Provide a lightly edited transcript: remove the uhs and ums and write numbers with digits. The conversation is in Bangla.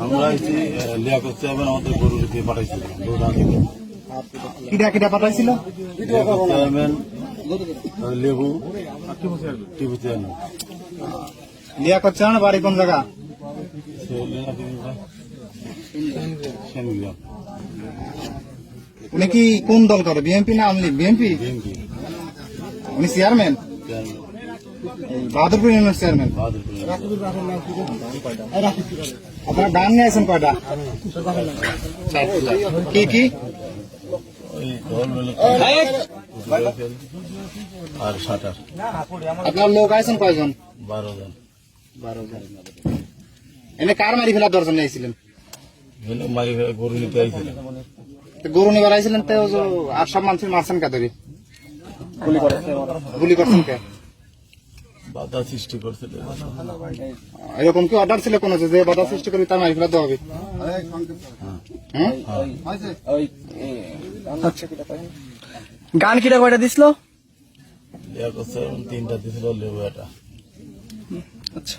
আমরা লিয়াকত চেয়ারম্যান আমাদের গরু দিয়ে পাঠাইছিল কিটা কিটা পাঠাইছিল? চেয়ারম্যান লেবু টিপু চেয়ারম্যান লিয়াকত চেয়ারম্যান বাড়ি কোন জায়গা? উনি কি কোন দল করে? বিএনপি না আওয়ামী লীগ? বিএনপি। উনি চেয়ারম্যান বাহাদুরপুর ইউনিয়নের চেয়ারম্যান। আপনারা ধান নিয়ে আসেন কয়টা? কি কি আর 60 আপনার লোক আছেন কয়জন? 12 জন। এনে কার মারি ফেলার দর্শন নিয়েছিলেন? মারি গরু নিতে আইছিলেন। গরু নিবার আইছিলেন তো আর সব মানুষের মারছেন কে ধরে? গুলি করছেন কে? বাধা সৃষ্টি করছিল। এরকম কি অর্ডার ছিল কোনো যে বাধা সৃষ্টি করে তার মারি ফেলা দেওয়া হবে? গান কিটা কয়টা দিছিল? 3টা দিছিল, লেবু 1টা। আচ্ছা।